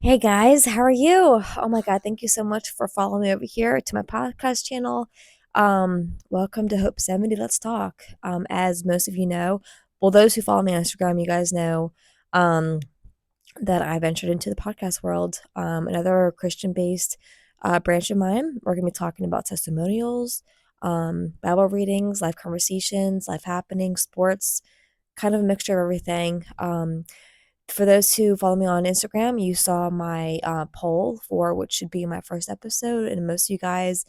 Hey guys, how are you? Oh my God, thank you so much for following me over here to my podcast channel. Welcome to Hope70. Let's talk. As most of you know, well, those who follow me on Instagram, you guys know um, that I ventured into the podcast world. Another Christian-based branch of mine. We're going to be talking about testimonials, Bible readings, life conversations, life happenings, sports, kind of a mixture of everything. For those who follow me on Instagram, you saw my poll for what should be my first episode, and most of you guys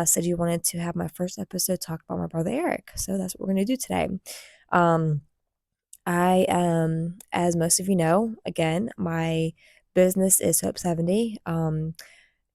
said you wanted to have my first episode talk about my brother Eric. So that's what we're going to do today. Um, I am, as most of you know, again, my business is Hope70. And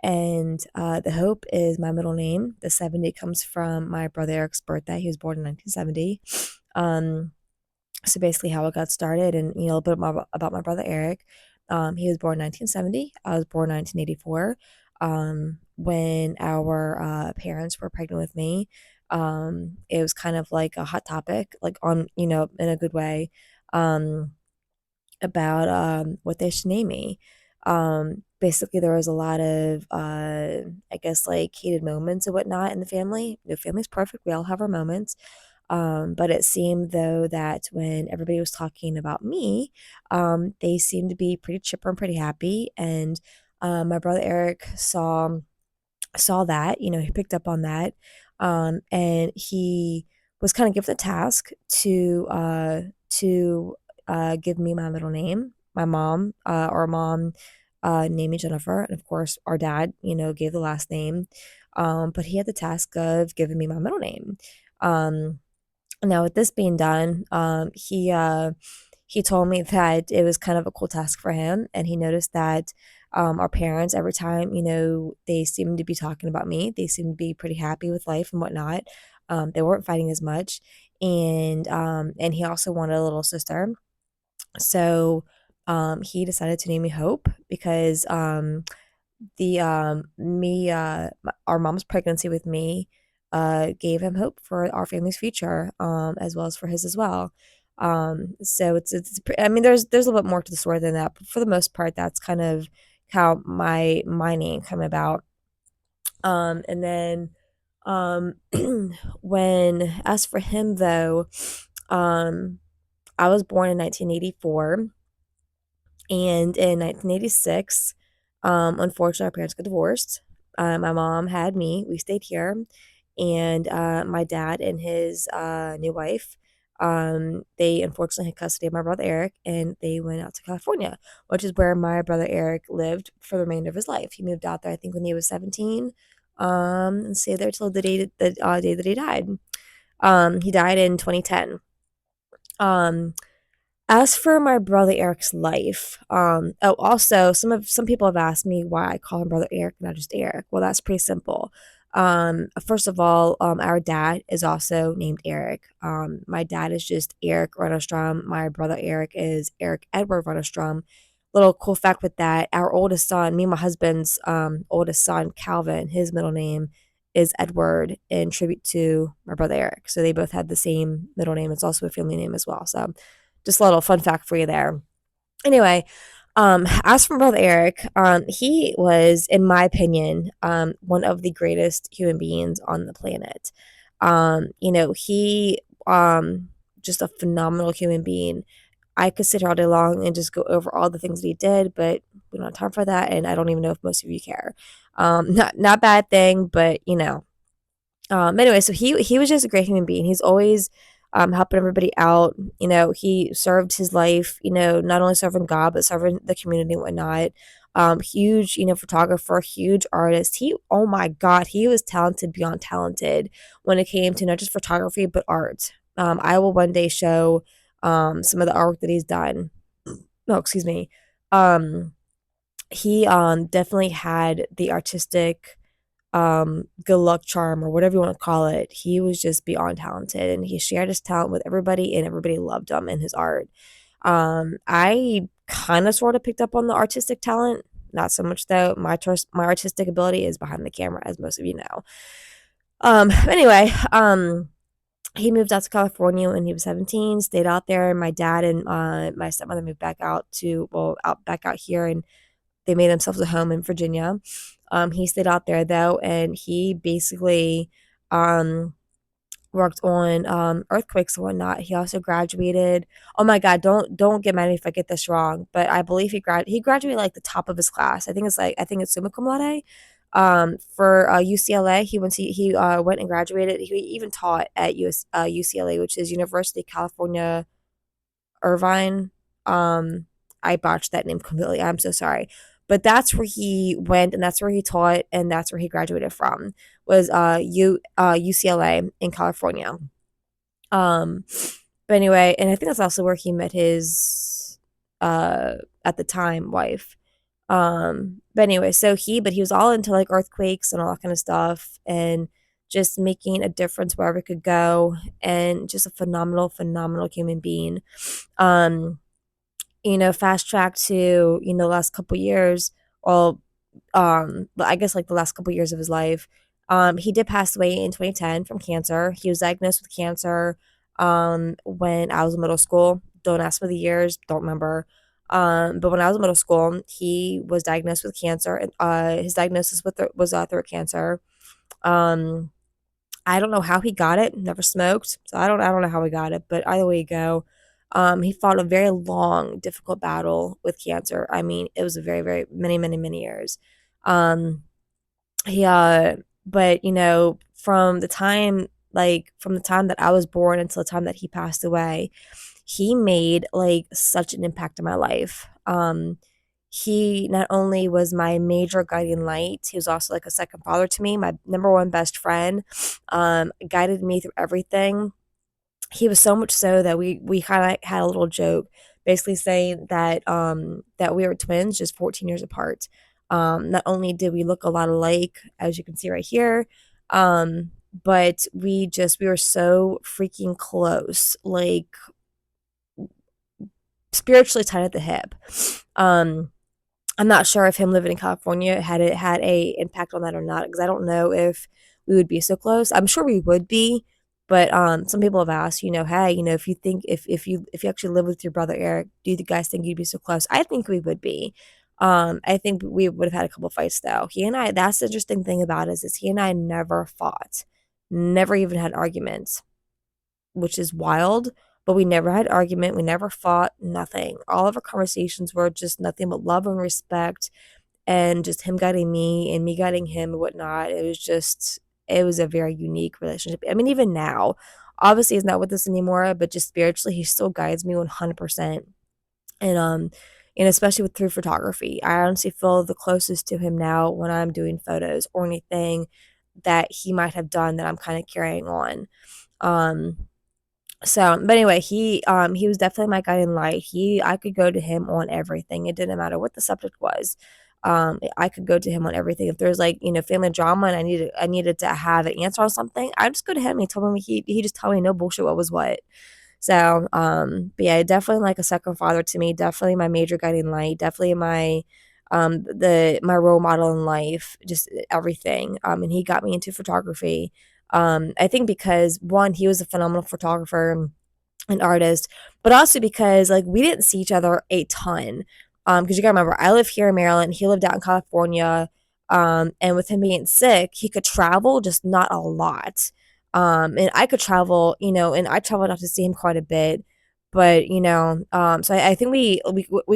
the Hope is my middle name. The 70 comes from my brother Eric's birthday. He was born in 1970. Um, so basically how it got started and a little bit about my brother Eric. He was born in 1970. I was born in 1984. When our parents were pregnant with me, it was kind of like a hot topic, like on, in a good way, um, about what they should name me. Basically, there was a lot of, I guess, like heated moments and whatnot in the family. No family's perfect. We all have our moments. But it seemed though that when everybody was talking about me, they seemed to be pretty chipper and pretty happy. And my brother Eric saw that, he picked up on that, and he was kind of given the task to give me my middle name. My mom, our mom, named me Jennifer, and of course, our dad, gave the last name. But he had the task of giving me my middle name. Um, Now, with this being done, he told me that it was kind of a cool task for him, and he noticed that our parents, every time they seemed to be talking about me, they seemed to be pretty happy with life and whatnot. They weren't fighting as much, and he also wanted a little sister, so he decided to name me Hope because the me our mom's pregnancy with me gave him hope for our family's future, as well as for his as well. So I mean, there's a little bit more to the story than that, but for the most part, that's kind of how my name came about. And then um when as for him though, um I was born in 1984, and in 1986, unfortunately, our parents got divorced. My mom had me. We stayed here, and my dad and his new wife, they unfortunately had custody of my brother Eric, and they went out to California, which is where my brother Eric lived for the remainder of his life. He moved out there, I think, when he was 17, and stayed there till the day that he died. He died in 2010. Um, as for my brother Eric's life, also some people have asked me why I call him brother Eric, not just Eric. Well, that's pretty simple. First of all, our dad is also named Eric. My dad is just Eric Runnerstrom. My brother Eric is Eric Edward Runnerstrom. Little cool fact with that: our oldest son, me and my husband's oldest son, Calvin, his middle name is Edward in tribute to my brother Eric. So they both had the same middle name. It's also a family name as well. So just a little fun fact for you there. Anyway, as for brother Eric, he was, in my opinion, one of the greatest human beings on the planet. He just a phenomenal human being. I could sit here all day long and just go over all the things that he did, but we don't have time for that, and I don't even know if most of you care. Not bad thing, but anyway, so he was just a great human being. He's always helping everybody out. He served his life, not only serving God, but serving the community and whatnot. Huge, photographer, huge artist. Oh my God, he was talented beyond talented when it came to not just photography, but art. I will one day show some of the art that he's done. No, excuse me. Um, he definitely had the artistic good luck charm or whatever you want to call it. He was just beyond talented, and he shared his talent with everybody, and everybody loved him and his art. I kind of sort of picked up on the artistic talent, not so much though. My artistic ability is behind the camera, as most of you know. Anyway, he moved out to California when he was 17, stayed out there. My dad and my stepmother moved back out here, and they made themselves a home in Virginia. He stayed out there though, and he basically um, worked on earthquakes and whatnot. He also graduated. Oh my God, don't get mad at me if I get this wrong, but I believe he graduated like the top of his class. I think it's summa cum laude. For UCLA, he went and graduated. He even taught at UCLA, which is University of California Irvine. I botched that name completely. I'm so sorry. But that's where he went and that's where he taught and that's where he graduated from was UCLA in California. Um but anyway, and I think that's also where he met his uh at the time wife. But anyway, but he was all into like earthquakes and all that kind of stuff and just making a difference wherever it could go and just a phenomenal human being. Um Fast track to, last couple years, well, I guess like the last couple years of his life. He did pass away in 2010 from cancer. He was diagnosed with cancer when I was in middle school. Don't ask me the years, don't remember. But when I was in middle school, he was diagnosed with cancer. And his diagnosis was throat cancer. Um, I don't know how he got it. Never smoked, so I don't know how he got it. But either way you go, he fought a very long, difficult battle with cancer. I mean, it was a very, very many years. Um, he but from the time that I was born until the time that he passed away, he made like such an impact in my life. He not only was my major guiding light, he was also like a second father to me, my number one best friend. Guided me through everything. He was so much so that we kind of had a little joke, basically saying that we were twins, just 14 years apart. Not only did we look a lot alike, as you can see right here, but we were so freaking close, like spiritually tied at the hip. Um, I'm not sure if him living in California had a impact on that or not, because I don't know if we would be so close. I'm sure we would be, but some people have asked, hey, if you think if you actually live with your brother Eric, do you guys think you'd be so close? I think we would be. I think we would have had a couple fights though. He and I, that's the interesting thing about it is he and I never fought, never even had arguments, which is wild. But we never had argument. We never fought. Nothing. All of our conversations were just nothing but love and respect, and just him guiding me and me guiding him and whatnot. It was a very unique relationship. I mean, even now, obviously, he's not with us anymore, but just spiritually, he still guides me 100%. And especially through photography, I honestly feel the closest to him now when I'm doing photos or anything that he might have done that I'm kind of carrying on. Um, but anyway, he was definitely my guiding light. I could go to him on everything. It didn't matter what the subject was. I could go to him on everything. If there's like, family drama and I needed to have an answer on something, I just go to him. He told me he just told me no bullshit what was what. So, but yeah, definitely like a second father to me, definitely my major guiding light, definitely my role model in life, just everything. And he got me into photography. I think because one, he was a phenomenal photographer, an artist, but also because like we didn't see each other a ton. Because you gotta remember, I live here in Maryland, he lived out in California. And with him being sick, he could travel, just not a lot. And I could travel, and I traveled out to see him quite a bit. But so I think we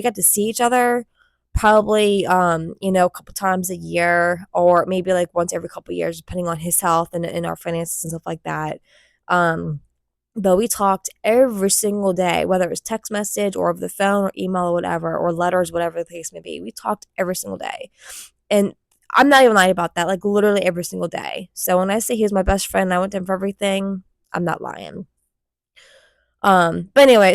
got to see each other probably a couple times a year or maybe like once every couple years, depending on his health and our finances and stuff like that. Um, but we talked every single day, whether it was text message or over the phone or email or whatever, or letters, whatever the case may be. We talked every single day. And I'm not even lying about that, like literally every single day. So when I say he was my best friend and I went to him for everything, I'm not lying. But anyway,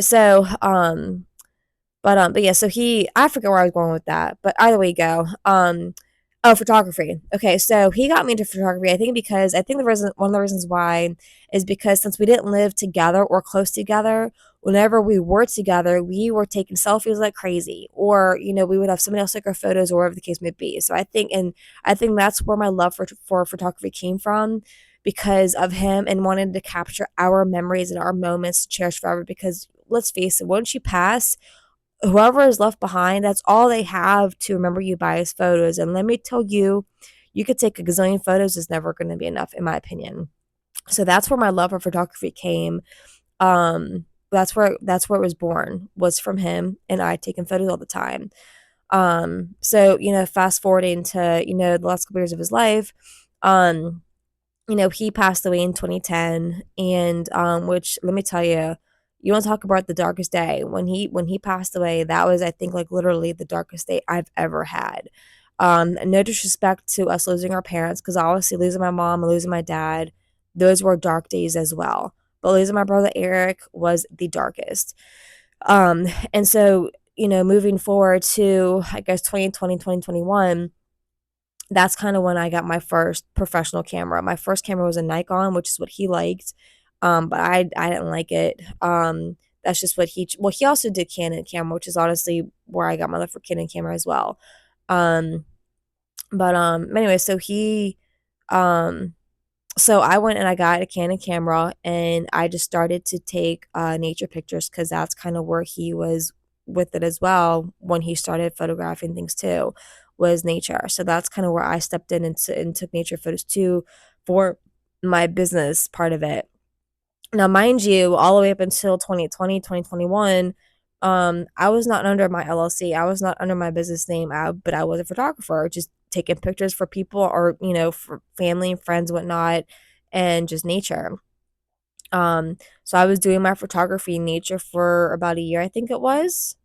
but yeah, so I forget where I was going with that, but either way you go. Oh, photography. Okay, so he got me into photography. I think one of the reasons why is because since we didn't live together or close together, whenever we were together, we were taking selfies like crazy, or we would have somebody else take our photos, or whatever the case may be. So I think that's where my love for photography came from, because of him and wanting to capture our memories and our moments to cherish forever. Because let's face it, once you pass, whoever is left behind, that's all they have to remember you by is photos. And let me tell you, you could take a gazillion photos, it's never going to be enough, in my opinion. So that's where my love for photography came. That's where it was born, was from him and I taking photos all the time. So, fast forwarding to, the last couple years of his life, um, he passed away in 2010, and which, let me tell you, you want to talk about the darkest day. When he passed away, that was, I think, like literally the darkest day I've ever had. No disrespect to us losing our parents, because obviously losing my mom and losing my dad, those were dark days as well. But losing my brother Eric was the darkest. And so, moving forward to, I guess, 2020, 2021, that's kind of when I got my first professional camera. My first camera was a Nikon, which is what he liked. But I didn't like it. That's just what he also did Canon camera, which is honestly where I got my love for Canon camera as well. Um, but anyway, um so I went and I got a Canon camera, and I just started to take nature pictures, because that's kind of where he was with it as well when he started photographing things too, was nature. So that's kind of where I stepped in and took nature photos too for my business part of it. Now, mind you, all the way up until 2020, 2021, I was not under my LLC. I was not under my business name, but I was a photographer, just taking pictures for people, or, for family and friends, whatnot, and just nature. So I was doing my photography in nature for about a year, I think it was.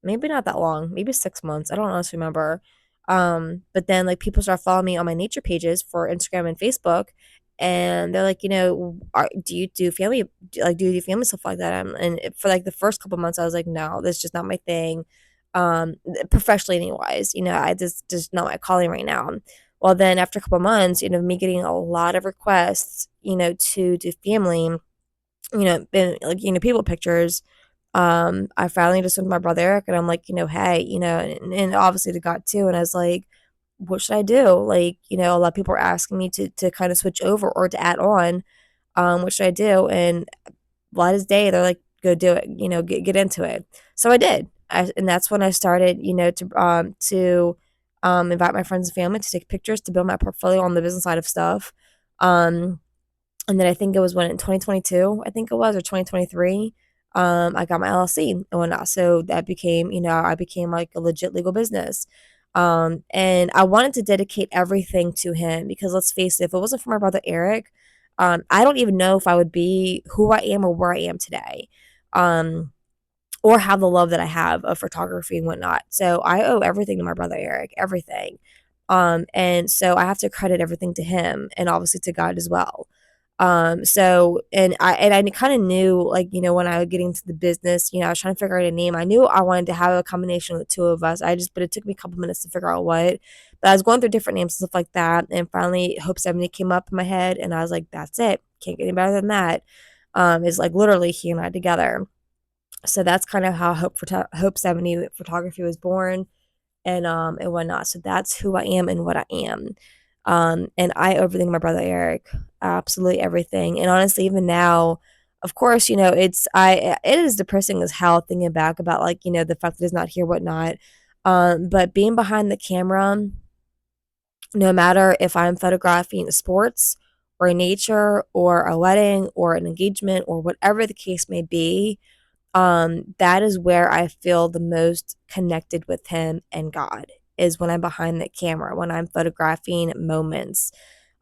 Maybe not that long, maybe 6 months. I don't honestly remember. But then like people start following me on my nature pages for Instagram and Facebook, and they're like, do you do family, like, do you do family stuff like that? And for like the first couple months, I was like, no, that's just not my thing. Professionally, anyways, I just not my calling right now. Well, then after a couple months, me getting a lot of requests, to do family, like, people pictures. I finally just went to my brother Eric, and I'm like, hey, and obviously to God too. And I was like, what should I do? Like, a lot of people are asking me to kind of switch over or to add on. What should I do? And light as day, they're like, go do it, get into it. So I did. And that's when I started, to invite my friends and family to take pictures, to build my portfolio on the business side of stuff. Um, and then I think it was when in 2022, I think it was, or 2023, I got my LLC and whatnot. So that became, I became like a legit legal business. And I wanted to dedicate everything to him, because let's face it, if it wasn't for my brother Eric, I don't even know if I would be who I am or where I am today. Um, or have the love that I have of photography and whatnot. So I owe everything to my brother Eric, everything. And so I have to credit everything to him, and obviously to God as well. So, and I kind of knew, like, when I was getting to the business, I was trying to figure out a name. I knew I wanted to have a combination of the two of us. But it took me a couple minutes to figure out what. But I was going through different names and stuff like that, and finally Hope70 came up in my head, and I was like, that's it. Can't get any better than that. It's like literally he and I together. So that's kind of how Hope70 Photography was born, and whatnot. So that's who I am and what I am. And I overthink my brother Eric, absolutely everything. And honestly, even now, of course, it is depressing as hell thinking back about, like, the fact that he's not here, whatnot. But being behind the camera, no matter if I'm photographing sports or nature or a wedding or an engagement or whatever the case may be, that is where I feel the most connected with him and God, is when I'm behind the camera, when I'm photographing moments.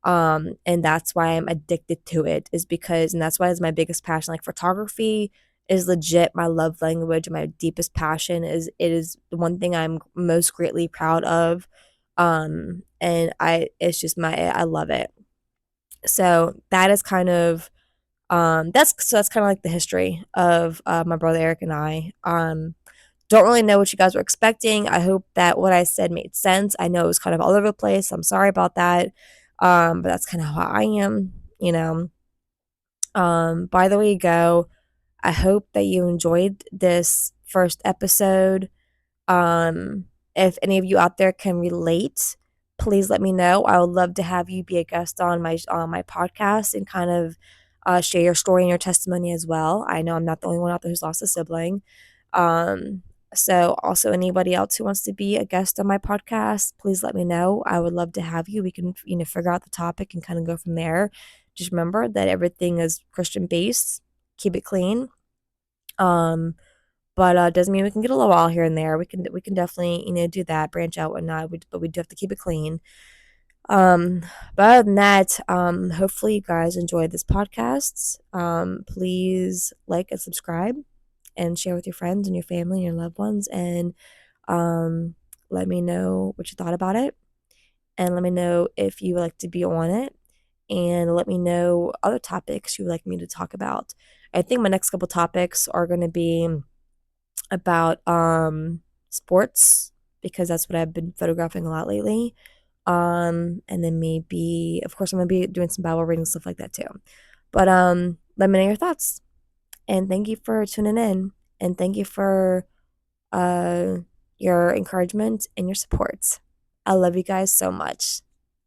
And that's why I'm addicted to it, is because, and that's why it's my biggest passion. Like, photography is legit my love language. My deepest passion is the one thing I'm most greatly proud of. And it's just I love it. So that is kind of, that's kind of like the history of my brother Eric and I. Don't really know what you guys were expecting. I hope that what I said made sense. I know it was kind of all over the place. I'm sorry about that. But that's kind of how I am, you know. By the way you go, I hope that you enjoyed this first episode. Um, if any of you out there can relate, please let me know. I would love to have you be a guest on my podcast, and kind of share your story and your testimony as well. I know I'm not the only one out there who's lost a sibling. Um, So also anybody else who wants to be a guest on my podcast, please let me know. I would love to have you. We can, figure out the topic and kind of go from there. Just remember that everything is Christian based. Keep it clean. Um, but doesn't mean we can get a little wild here and there. We can definitely, do that, branch out, whatnot. But we do have to keep it clean. Um, but other than that, hopefully you guys enjoyed this podcast. Please like and subscribe and share with your friends and your family and your loved ones, and um, let me know what you thought about it, and let me know if you would like to be on it, and let me know other topics you would like me to talk about. I think my next couple topics are going to be about sports, because that's what I've been photographing a lot lately. And then maybe, of course, I'm gonna be doing some Bible reading, stuff like that too. But let me know your thoughts. And thank you for tuning in. And thank you for uh your encouragement and your support. I love you guys so much.